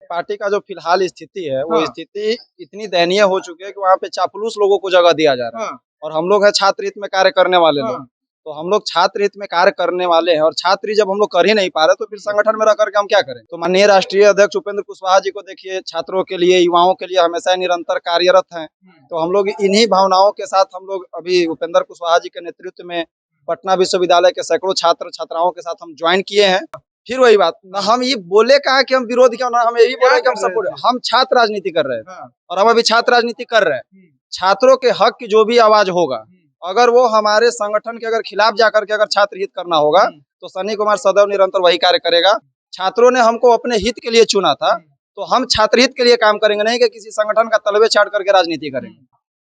Party का जो फिलहाल स्थिति है वो हाँ। स्थिति इतनी दयनीय हो चुकी है कि वहाँ पे चापलूस लोगों को जगह दिया जा रहा है। हाँ। और हम लोग है छात्र हित में कार्य करने वाले लोग, हाँ। तो हम लोग छात्र हित में कार्य करने वाले हैं और छात्र जब हम लोग कर ही नहीं पा रहे तो फिर संगठन में रह करके हम क्या करें। तो माननीय राष्ट्रीय अध्यक्ष उपेंद्र कुशवाहा जी को देखिए, छात्रों के लिए, युवाओं के लिए हमेशा निरंतर कार्यरत हैं। तो हम लोग इन्हीं भावनाओं के साथ हम लोग अभी उपेंद्र कुशवाहा जी के नेतृत्व में पटना विश्वविद्यालय के सैकड़ों छात्र छात्राओं के साथ हम ज्वाइन किए हैं। फिर वही बात ना, हम ये बोले कहा कि हम विरोध क्यों ना, हम यही बोले कि हम सपोर्ट, हम छात्र राजनीति कर रहे थे और हम अभी छात्र राजनीति कर रहे हैं। छात्रों के हक की जो भी आवाज होगा, अगर वो हमारे संगठन के अगर खिलाफ जाकर के अगर छात्र हित करना होगा तो सनी कुमार सदैव निरंतर वही कार्य करेगा। छात्रों ने हमको अपने हित के लिए चुना था, तो हम छात्र हित के लिए काम करेंगे, नहीं कि किसी संगठन का तलबे छाड़ करके राजनीति करेंगे।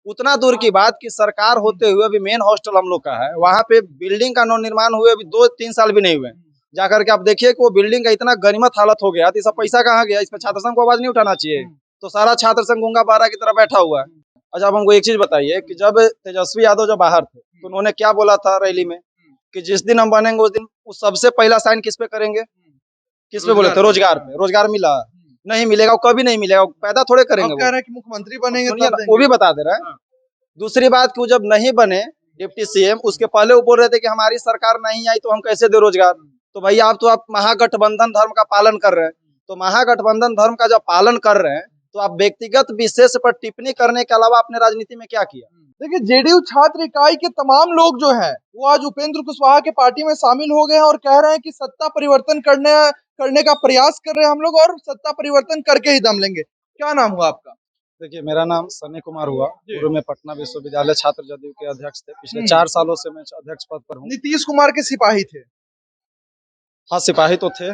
उतना दूर की बात की सरकार होते हुए अभी मेन हॉस्टल हम लोग का है, वहाँ पे बिल्डिंग का निर्माण हुए अभी 2-3 साल भी नहीं हुए। जाकर के आप देखिए कि वो बिल्डिंग का इतना गनीमत हालत हो गया, तो सब पैसा कहाँ गया? इस पर छात्र संघ को आवाज नहीं उठाना चाहिए? तो सारा छात्र संघ गूंगा बारह की तरह बैठा हुआ है। अच्छा, आप हमको एक चीज बताइए कि जब तेजस्वी यादव जब बाहर थे तो उन्होंने क्या बोला था रैली में कि जिस दिन हम बनेंगे उस दिन उस सबसे पहला साइन किस पे करेंगे? किस पे बोले थे? रोजगार पे। रोजगार मिला? नहीं मिलेगा, कभी नहीं मिलेगा, पैदा थोड़े करेंगे। कह रहे हैं कि मुख्यमंत्री बनेंगे तब वो भी बता दे रहा है। दूसरी बात कि वो जब नहीं बने डिप्टी सीएम, उसके पहले वो बोल रहे थे कि हमारी सरकार नहीं आई तो हम कैसे दे रोजगार। तो भैया आप महागठबंधन धर्म का पालन कर रहे हैं, तो महागठबंधन धर्म का जब पालन कर रहे हैं तो आप व्यक्तिगत विशेष पर टिप्पणी करने के अलावा आपने राजनीति में क्या किया? देखिए, जेडीयू छात्र इकाई के तमाम लोग जो हैं वो आज उपेंद्र कुशवाहा के पार्टी में शामिल हो गए हैं और कह रहे हैं कि सत्ता परिवर्तन करने का प्रयास कर रहे हैं हम लोग और सत्ता परिवर्तन करके ही दम लेंगे। क्या नाम हुआ आपका? देखिए, मेरा नाम सनी कुमार हुआ। पूर्व में पटना विश्वविद्यालय छात्र जदयू के अध्यक्ष थे। पिछले 4 सालों से मैं अध्यक्ष पद पर हूँ। नीतीश कुमार के सिपाही थे? हाँ, सिपाही तो थे,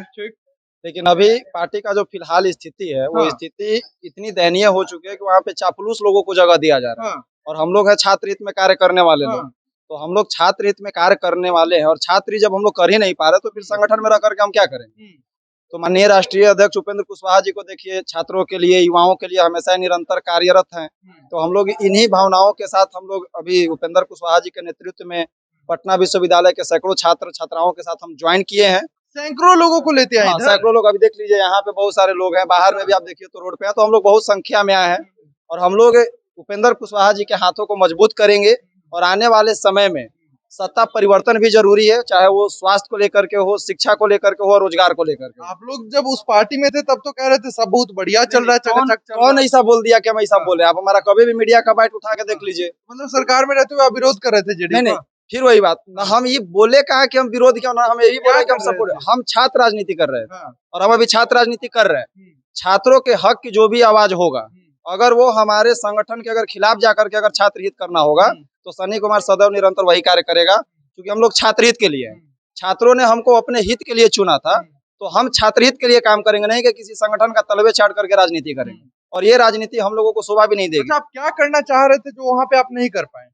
लेकिन अभी पार्टी का जो फिलहाल स्थिति है वो स्थिति इतनी दयनीय हो चुकी है कि वहाँ पे चापलूस लोगों को जगह दिया जा रहा है। और हम लोग है छात्र हित में कार्य करने वाले लोग, तो हम लोग छात्र हित में कार्य करने वाले हैं और छात्र जब हम लोग कर ही नहीं पा रहे तो फिर संगठन में रह करके हम क्या करें। तो माननीय राष्ट्रीय अध्यक्ष उपेंद्र कुशवाहा जी को देखिए, छात्रों के लिए, युवाओं के लिए हमेशा निरंतर कार्यरत हैं। तो हम लोग इन्हीं भावनाओं के साथ हम लोग अभी उपेंद्र कुशवाहा जी के नेतृत्व में पटना विश्वविद्यालय के सैकड़ों छात्र छात्राओं के साथ हम ज्वाइन किए हैं। सैकड़ों लोगों को लेते आए। सैकड़ों लोग, अभी देख लीजिए यहाँ पे बहुत सारे लोग हैं, बाहर में भी आप देखिए तो रोड पे है, तो हम लोग बहुत संख्या में आए हैं और हम लोग उपेंद्र कुशवाहा जी के हाथों को मजबूत करेंगे। और आने वाले समय में सत्ता परिवर्तन भी जरूरी है, चाहे वो स्वास्थ्य को लेकर के हो, शिक्षा को लेकर के हो, रोजगार को लेकर के। आप लोग जब उस पार्टी में थे तब तो कह रहे थे सब बहुत बढ़िया चल रहा है, कौन ऐसा बोल दिया कि हम ऐसा बोले? आप हमारा कभी भी मीडिया का बाइट उठा के देख लीजिए। मतलब सरकार में रहते हुए आप विरोध कर रहे थे जेडीयू? नहीं, फिर वही बात ना, हम ये बोले कहा कि हम विरोध क्यों ना, हम यही बोले कि हम सपोर्ट, हम छात्र राजनीति कर रहे हैं और हम अभी छात्र राजनीति कर रहे हैं। छात्रों के हक की जो भी आवाज होगा, अगर वो हमारे संगठन के अगर खिलाफ जाकर के अगर छात्र हित करना होगा तो सनी कुमार सदैव निरंतर वही कार्य करेगा, क्योंकि हम लोग छात्र हित के लिए हैं। छात्रों ने हमको अपने हित के लिए चुना था, तो हम छात्र हित के लिए काम करेंगे, नहीं कि किसी संगठन का तलबे छाड़ करके राजनीति करेंगे। और ये राजनीति हम लोगों को शोभा भी नहीं देगी। आप क्या करना चाह रहे थे जो वहाँ पे आप नहीं कर पाए?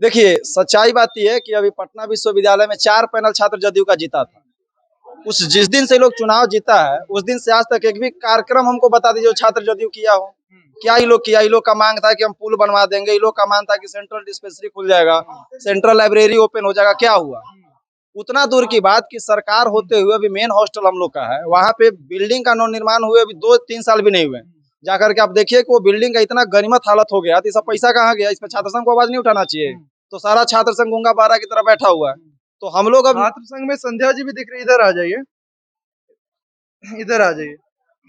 देखिए, सच्चाई बात यह है कि अभी पटना विश्वविद्यालय में 4 पैनल छात्र जदयू का जीता था। जिस दिन से लोग चुनाव जीता है उस दिन से आज तक एक भी कार्यक्रम हमको बता दीजिए जो छात्र जदयू किया हो। क्या ये लोग किया? ये लोग का मांग था कि हम पुल बनवा देंगे, ये लोग का मांग था कि सेंट्रल डिस्पेंसरी खुल जाएगा, सेंट्रल लाइब्रेरी ओपन हो जाएगा। क्या हुआ? उतना दूर की बात की सरकार होते हुए अभी मेन हॉस्टल हम लोग का है, वहाँ पे बिल्डिंग का निर्माण हुए अभी 2-3 साल भी नहीं हुए। जाकर के आप देखिए कि वो बिल्डिंग का इतना गनीमत हालत हो गया, तो सब पैसा कहाँ गया? इस पर छात्र संघ को आवाज नहीं उठाना चाहिए? तो सारा छात्र संघ गूंगा बारह की तरह बैठा हुआ है। तो हम लोग अब छात्र संघ में संध्या जी भी दिख रही, इधर आ जाइए, इधर आ जाइए।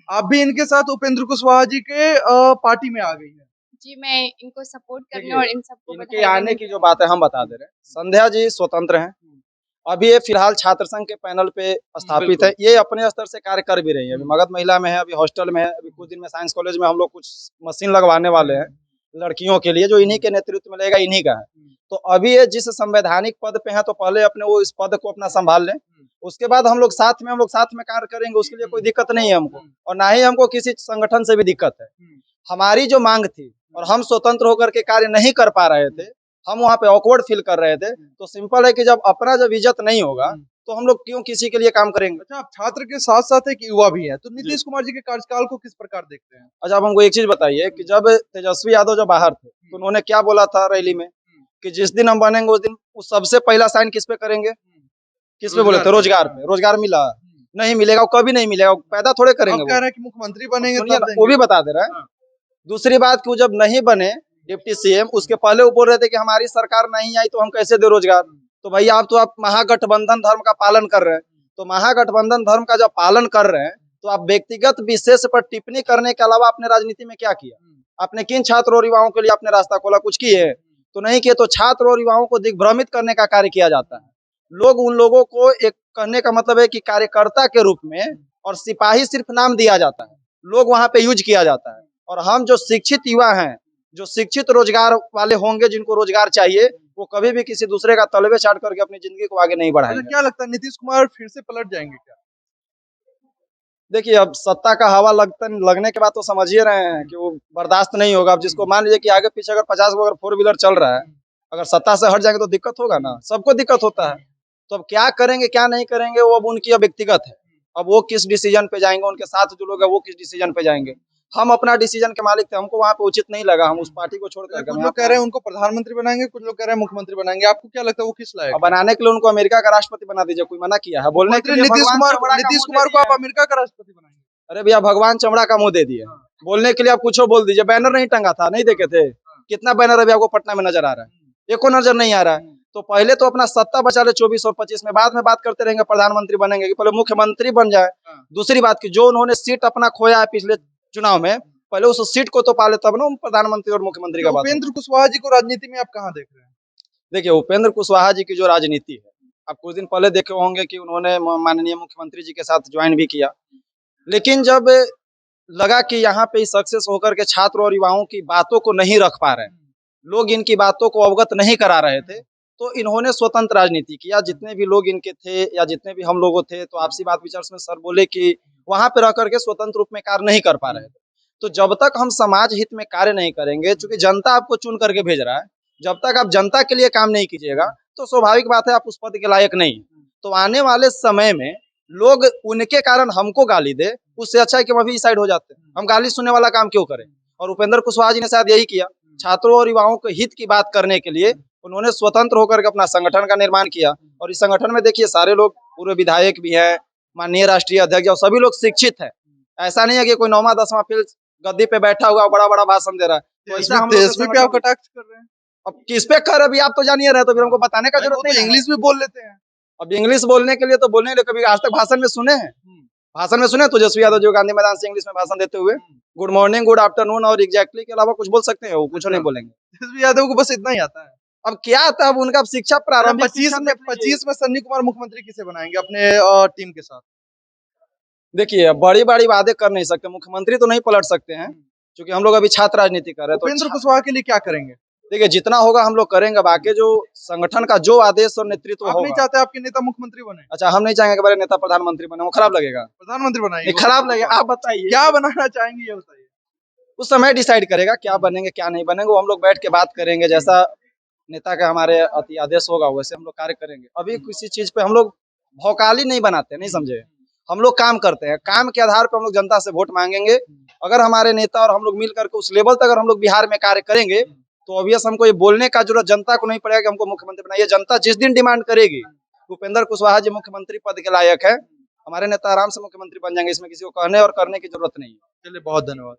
आप भी इनके साथ उपेंद्र कुशवाहा जी के पार्टी में आ गई है? जी, मैं इनको सपोर्ट करने और इन सबको इनके आने की जो बात है हम बता दे रहे हैं। संध्या जी स्वतंत्र हैं, अभी ये फिलहाल छात्र संघ के पैनल पे स्थापित है। ये अपने स्तर से कार्य कर भी रही है। अभी मगध महिला में है, अभी हॉस्टल में है, अभी कुछ दिन में साइंस कॉलेज में हम लोग कुछ मशीन लगवाने वाले हैं लड़कियों के लिए, जो इन्हीं के नेतृत्व में लेगा, इन्हीं का है। तो अभी ये जिस संवैधानिक पद पे है तो पहले अपने वो इस पद को अपना संभाल लें, उसके बाद हम लोग साथ में कार्य करेंगे, उसके लिए कोई दिक्कत नहीं है हमको, और ना ही हमको किसी संगठन से भी दिक्कत है। हमारी जो मांग थी और हम स्वतंत्र होकर के कार्य नहीं कर पा रहे थे, हम वहाँ पे ऑकवर्ड फील कर रहे थे, तो सिंपल है कि जब अपना जब इज्जत नहीं होगा तो हम लोग क्यों किसी के लिए काम करेंगे। अच्छा, आप छात्र के साथ साथ एक युवा भी है, तो नीतीश कुमार जी के कार्यकाल को किस प्रकार देखते हैं? अच्छा, आप हमको एक चीज बताइए कि जब तेजस्वी यादव जब बाहर थे तो उन्होंने क्या बोला था रैली में कि जिस दिन हम बनेंगे उस दिन उस सबसे पहला साइन किस पे करेंगे? किस पे बोले थे? रोजगार पे। रोजगार मिला? नहीं मिलेगा, वो कभी नहीं मिलेगा, वो पैदा थोड़े करेंगे अब वो। कह रहे हैं कि मुख्यमंत्री बनेंगे सुनिए तब ना, वो देंगे। भी बता दे रहा है। हाँ। दूसरी बात कि वो जब नहीं बने डिप्टी सीएम, उसके पहले वो बोल रहे थे कि हमारी सरकार नहीं आई तो हम कैसे दे रोजगार। तो भैया आप महागठबंधन धर्म का पालन कर रहे हैं, तो महागठबंधन धर्म का जब पालन कर रहे हैं तो आप व्यक्तिगत विशेष पर टिप्पणी करने के अलावा आपने राजनीति में क्या किया? आपने किन छात्र और युवाओं के लिए आपने रास्ता खोला? कुछ किए? तो नहीं किए। तो छात्र और युवाओं को दिग्भ्रमित करने का कार्य किया जाता है। लोग उन लोगों को एक कहने का मतलब है कि कार्यकर्ता के रूप में, और सिपाही सिर्फ नाम दिया जाता है, लोग वहां पे यूज किया जाता है। और हम जो शिक्षित युवा हैं, जो शिक्षित रोजगार वाले होंगे, जिनको रोजगार चाहिए, वो कभी भी किसी दूसरे का तलवे चाट करके अपनी जिंदगी को आगे नहीं अच्छा, बढ़ाएंगे। क्या लगता है नीतीश कुमार फिर से पलट जाएंगे क्या? देखिए, अब सत्ता का हवा लगने के बाद तो समझ ही रहे हैं कि वो बर्दाश्त नहीं होगा। अब जिसको मान लीजिए कि आगे पीछे अगर 50 को अगर 4 व्हीलर चल रहा है, अगर सत्ता से हट जाएंगे तो दिक्कत होगा ना, सबको दिक्कत होता है। तो अब क्या करेंगे क्या नहीं करेंगे वो अब उनकी अब व्यक्तिगत है। अब वो किस डिसीजन पे जाएंगे, उनके साथ जो लोग हैं वो किस डिसीजन पे जाएंगे। हम अपना डिसीजन के मालिक थे, हमको वहाँ पे उचित नहीं लगा, हम उस पार्टी को छोड़ करके कुछ लोग कह रहे हैं उनको प्रधानमंत्री बनाएंगे, कुछ लोग कह रहे हैं मुख्यमंत्री बनाएंगे। आपको क्या लगता है वो किस लायक अब है? बनाने के लिए उनको अमेरिका का राष्ट्रपति बना दीजिए, कोई मना किया है? बोलने के मुख्यमंत्री लिए नीतीश भगवान कुमार चमड़ा का नीतीश मुंह दे कुमार को दिए आप हैं। अमेरिका का राष्ट्रपति बनाएंगे? अरे भैया, भगवान चमड़ा का मुंह दे दिए। बोलने के लिए आप कुछ बोल दीजिए। बैनर नहीं टंगा था, नहीं देखे थे? कितना बैनर अभी आपको पटना में नजर आ रहा है? एको नजर नहीं आ रहा है। तो पहले तो अपना सत्ता बचा ले 24 और 25 में, बाद में बात करते रहेंगे प्रधानमंत्री बनेंगे, कि पहले मुख्यमंत्री बन जाए। दूसरी बात की जो उन्होंने सीट अपना खोया है पिछले चुनाव में, पहले उस सीट को तो पाले, तब ना प्रधानमंत्री और मुख्यमंत्री का बात। उपेंद्र कुशवाहा जी को राजनीति में आप कहाँ देख रहे हैं? देखिए, उपेंद्र कुशवाहा जी की जो राजनीति है, आप कुछ दिन पहले देखे होंगे कि उन्होंने माननीय मुख्यमंत्री जी के साथ ज्वाइन भी किया। लेकिन जब लगा कि यहाँ पे सक्सेस होकर के छात्र और युवाओं की बातों को नहीं रख पा रहे, लोग इनकी बातों को अवगत नहीं करा रहे थे, तो इन्होंने स्वतंत्र राजनीति किया। जितने भी लोग इनके थे या जितने भी हम लोगों थे, तो आपसी बात विचार में सर बोले कि वहां पे रह करके स्वतंत्र रूप में कार्य नहीं कर पा रहे थे। तो जब तक हम समाज हित में कार्य नहीं करेंगे, चूंकि जनता आपको चुन करके भेज रहा है, जब तक आप जनता के लिए काम नहीं कीजिएगा तो स्वाभाविक बात है आप उस पद के लायक नहीं। तो आने वाले समय में लोग उनके कारण हमको गाली दे, उससे अच्छा है कि हम अभी साइड हो जाते हैं। हम गाली सुनने वाला काम क्यों करें? और उपेंद्र कुशवाहा जी ने शायद यही किया। छात्रों और युवाओं के हित की बात करने के लिए उन्होंने स्वतंत्र होकर के अपना संगठन का निर्माण किया। और इस संगठन में देखिए सारे लोग, पूर्व विधायक भी हैं, माननीय राष्ट्रीय अध्यक्ष, और सभी लोग शिक्षित हैं। ऐसा नहीं है कि कोई 9वां 10वां फिर गद्दी पे बैठा हुआ बड़ा बड़ा भाषण दे रहा है। तो ऐसा हम लोग तेजस्वी पे आप कटाक्ष कर रहे हैं? अब किस पे कर, अभी आप तो जानिए रहे, तो फिर हमको बताने का जरूरत नहीं है। इंग्लिश भी बोल लेते हैं। अब इंग्लिश बोलने के लिए तो बोलने के लिए, कभी आज तक भाषण में सुने हैं? भाषण में सुने तेजस्वी यादव जो गांधी मैदान से इंग्लिश में भाषण देते हुए गुड मॉर्निंग, गुड आफ्टरनून और एग्जैक्टली के अलावा कुछ बोल सकते हैं? वो कुछ नहीं बोलेंगे। तेजस्वी यादव को बस इतना ही आता है। अब क्या आता है? अब उनका शिक्षा प्रारंभिक 25 में सन्नी कुमार मुख्यमंत्री किसे बनाएंगे अपने टीम के साथ? देखिए, बड़ी बड़ी वादे कर नहीं सकते, मुख्यमंत्री तो नहीं पलट सकते हैं, क्योंकि हम लोग अभी छात्र राजनीति कर रहे हैं। उपेंद्र कुशवाहा के लिए क्या करेंगे? देखिए, जितना होगा हम लोग करेंगे, बाकी जो संगठन का जो आदेश और नेतृत्व आप नहीं होगा। चाहते आपके नेता मुख्यमंत्री बने? अच्छा, हम नहीं चाहेंगे कि हमारे नेता प्रधानमंत्री बने, वो खराब लगेगा। प्रधानमंत्री बनाएंगे? खराब लगेगा। आप बताइए क्या बनाना चाहेंगे, ये बताइए। उस समय डिसाइड करेगा क्या बनेंगे क्या नहीं बनेंगे, वो हम लोग बैठ के बात करेंगे। जैसा नेता का हमारे अति आदेश होगा वैसे हम लोग कार्य करेंगे। अभी किसी चीज पे हम लोग भौकाली नहीं बनाते, नहीं समझे? हम लोग काम करते हैं, काम के आधार पर हम लोग जनता से वोट मांगेंगे। अगर हमारे नेता और हम लोग मिल करके उस लेवल तक अगर हम लोग बिहार में कार्य करेंगे, तो ऑब्वियस हमको ये बोलने का जरूरत जनता को नहीं पड़ेगा कि हमको मुख्यमंत्री बनाइए। जनता जिस दिन डिमांड करेगी उपेंद्र कुशवाहा जी मुख्यमंत्री पद के लायक है, हमारे नेता आराम से मुख्यमंत्री बन जाएंगे। इसमें किसी को कहने और करने की जरूरत नहीं है। चलिए, बहुत धन्यवाद।